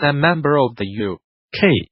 a member of the UK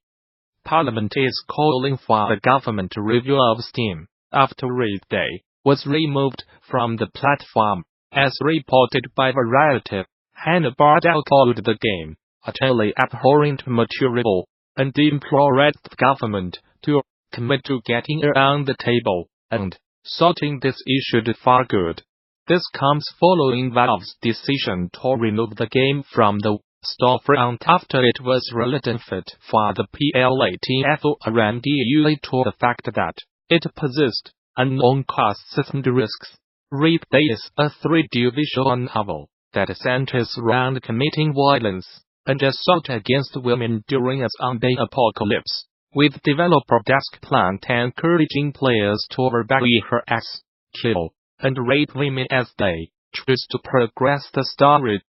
Parliament is calling for a government review of Steam after Raid Day was removed from the platform. As reported by Variety, Hannah Bardell called the game utterly abhorrent material and implored the government to commit to getting around the table and sorting this issue for good. This comes following Valve's decision to remove the game from the storefront after it was relevant for the platform around due to the fact that it possessed unknown costs and risks. Raid Day is a 3D visual novel that centers around committing violence and assault against women during a zombie apocalypse, with developer Duskplant encouraging players to verbally harass, kill, and rape women as they choose to progress the story.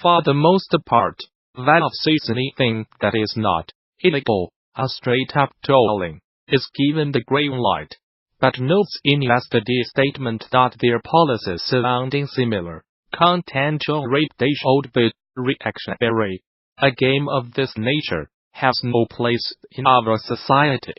For the most part, Valve says anything that is not illegal or straight-up trolling is given the green light, but notes in yesterday's statement that their policies surrounding similar content on Raid Day should be reactionary. A game of this nature has no place in our society,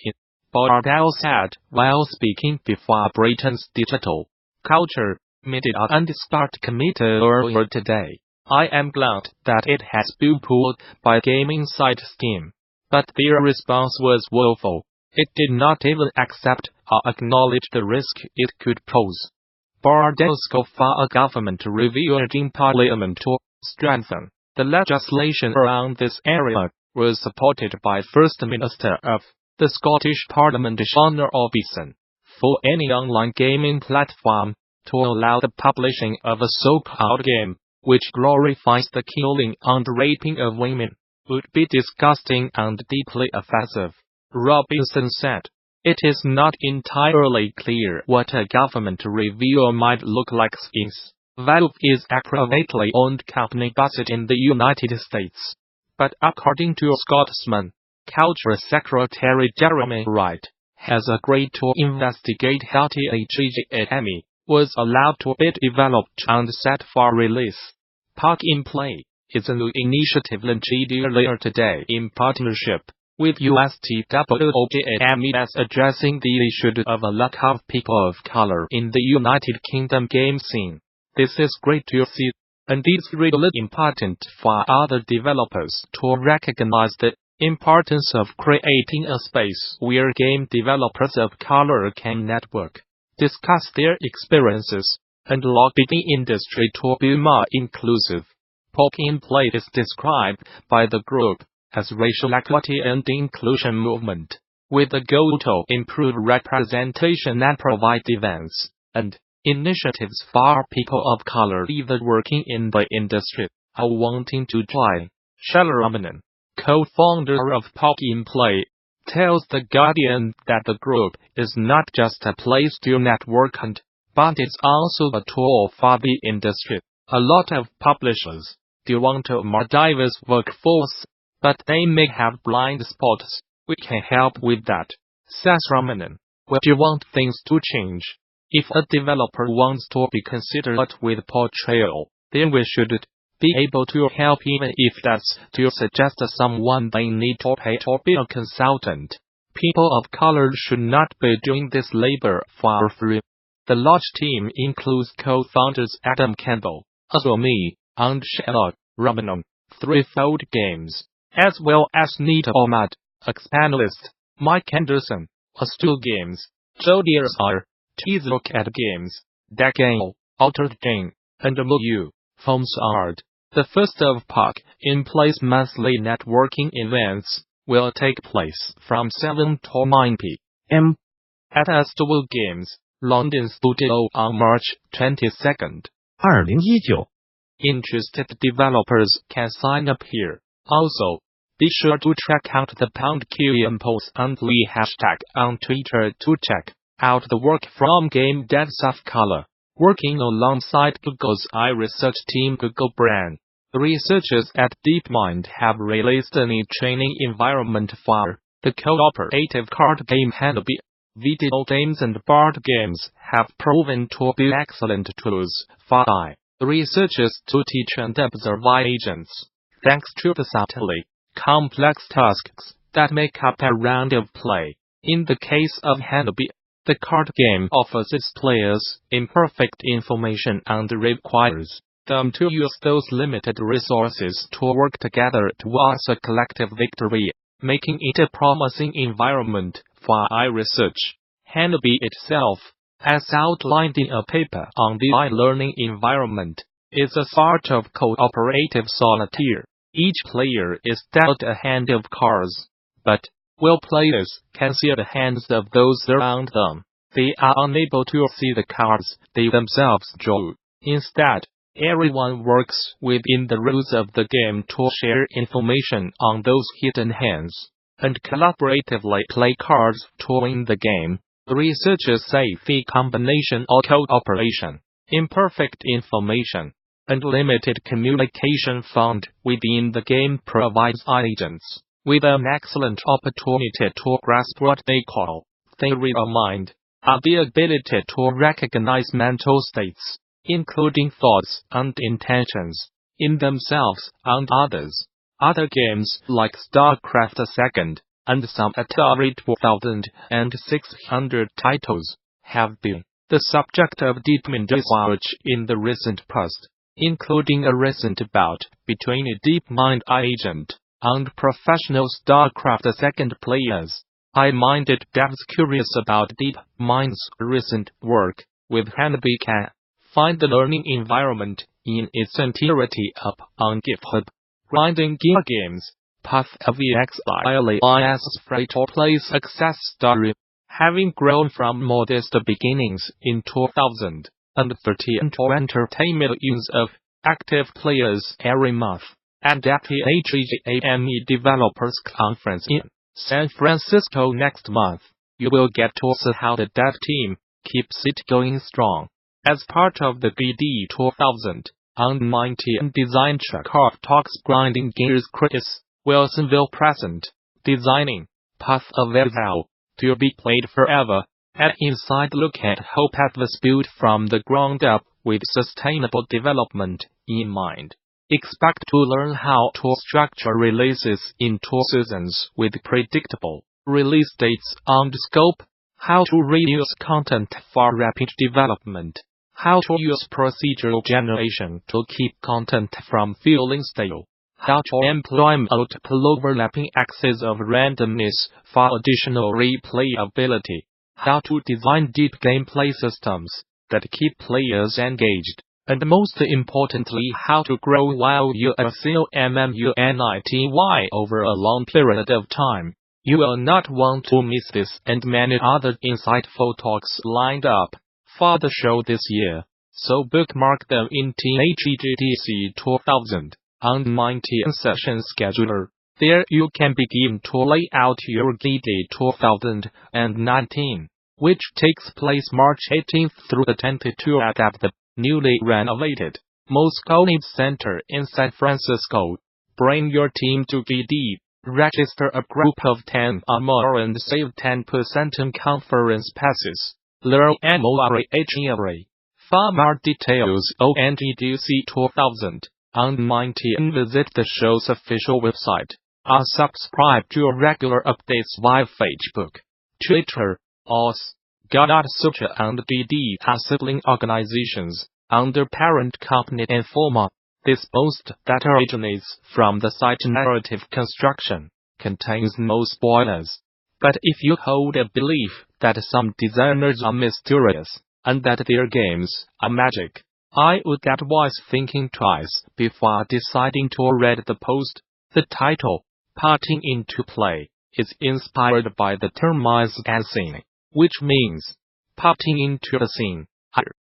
Bardell said while speaking before Britain's Digital Culture, Media and Sport Committee earlier today. I am glad that it has been pulled by gaming site Steam, but their response was woeful. It did not even accept or acknowledge the risk it could pose. Bardell's call for a government review in Parliament to strengthen the legislation around this area was supported by First Minister of the Scottish Parliament Shona Robison, for any online gaming platform to allow the publishing of a so-called game which glorifies the killing and raping of women would be disgusting and deeply offensive. Robinson said, "It is not entirely clear what a government review might look like since Valve is a privately owned company based in the United States. But according to Scotsman Culture Secretary Jeremy Wright, has agreed to investigate how THGAME was allowed to be developed and set for release. Park in Play is a new initiative launched earlier today in partnership with USTWOGAME addressing the issue of a lack of people of color in the United Kingdom game scene. This is great to see, and it's really important for other developers to recognize the importance of creating a space where game developers of color can network, discuss their experiences, and lobby the industry to be more inclusive. Park in Play is described by the group as racial equity and inclusion movement, with a goal to improve representation and provide events and initiatives for people of color either working in the industry or wanting to join. Shalaraman, co-founder of Park in Play, tells The Guardian that the group is not just a place to network but it's also a tool for the industry. A lot of publishers do want a more diverse workforce, but they may have blind spots. We can help with that, says Ramanan. We do want things to change. If a developer wants to be considered with portrayal, then we should be able to help, even if that's to suggest someone they need to pay to be a consultant. People of color should not be doing this labor for free. The large team includes co-founders Adam Campbell, Azumi, and Shella Ramanan, Threefold Games, as well as Nita Ahmad, ex-panelist, Mike Anderson, Stool Games, Jody Azar, Teasercat Games, Dagale, Altered Jane, and Mu Foams Art. The first of Park in Play's monthly networking events will take place from 7 to 9 p.m. at Stool Games, London Studio on March 22nd. 2019 Interested developers can sign up here. Also, be sure to check out the #QM post and the hashtag on Twitter to check out the work from game devs of color, working alongside Google's iResearch team Google Brain. Researchers at DeepMind have released a new training environment for the cooperative card game Hanabi. Video games and board games have proven to be excellent tools for researchers to teach and observe agents. Thanks to the subtly complex tasks that make up a round of play. In the case of Hanabi, the card game offers its players imperfect information and requires them to use those limited resources to work together towards a collective victory, making it a promising environment for research. Hanabi itself, as outlined in a paper on the learning environment, is a sort of cooperative solitaire. Each player is dealt a hand of cards, but while players can see the hands of those around them, they are unable to see the cards they themselves draw. Instead, everyone works within the rules of the game to share information on those hidden hands, and collaboratively play cards to win the game. Researchers say the combination of cooperation, imperfect information, and limited communication found within the game provides agents with an excellent opportunity to grasp what they call theory of mind, the ability to recognize mental states, including thoughts and intentions, in themselves and others. Other games like StarCraft II and some Atari 2600 titles have been the subject of deep research in the recent past, including a recent bout between a DeepMind agent and professional StarCraft II players. High-minded devs curious about DeepMind's recent work with Hanabi can find the learning environment in its entirety up on GitHub. Grinding Gear Games, Path of the Exile's free-to-play success story. Having grown from modest beginnings in 2013 to entertain millions of active players every month, at the HGAME Developers Conference in San Francisco next month, you will get to see how the dev team keeps it going strong. As part of the BD 2019 Design Check-Off Talks, Grinding Gears Chris Wilsonville present, designing Path of Exile, to be played forever, an inside look at how Path was built from the ground up with sustainable development in mind. Expect to learn how to structure releases in 2 seasons with predictable release dates and scope, how to reuse content for rapid development, how to use procedural generation to keep content from feeling stale, how to employ multiple overlapping axes of randomness for additional replayability, how to design deep gameplay systems that keep players engaged, and most importantly, how to grow while you excel MMUNITY over a long period of time. You will not want to miss this and many other insightful talks lined up for the show this year, so bookmark them in THEGDC 2019 session scheduler. There you can begin to lay out your GD 2019, which takes place March 18th through the 22nd at the newly renovated Moscone Center in San Francisco. Bring your team to GD, register a group of 10 or more and save 10% on conference passes. Learn more. For more details on GDC 2019, visit the show's official website, or subscribe to regular updates via Facebook, Twitter, OS. Gamasutra and BD are sibling organizations under parent company Informa. This post that originates from the site Narrative Construction contains no spoilers. But if you hold a belief that some designers are mysterious and that their games are magic, I would advise thinking twice before deciding to read the post. The title, Putting into Play, is inspired by the term mise en scène, which means putting into the scene,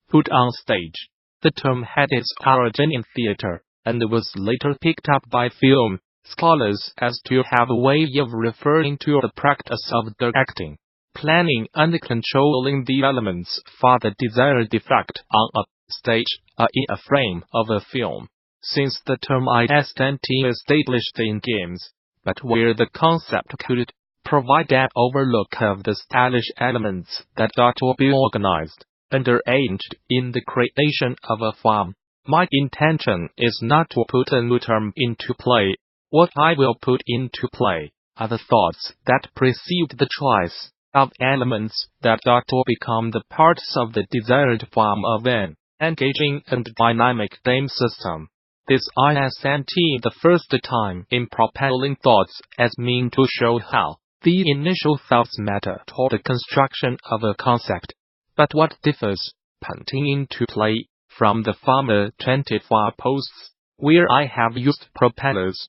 put on stage. The term had its origin in theater, and was later picked up by film scholars as to have a way of referring to the practice of directing, planning and controlling the elements for the desired effect on a stage or in a frame of a film. Since the term isn't established in games, but where the concept could provide an overlook of the stylish elements that are to be organized and arranged in the creation of a film, my intention is not to put a new term into play. What I will put into play are the thoughts that precede the choice of elements that are to become the parts of the desired form of an engaging and dynamic game system. This isn't the first time in propelling thoughts as mean to show how the initial thoughts matter toward the construction of a concept. But what differs, putting into play, from the former 24 posts, where I have used propellers,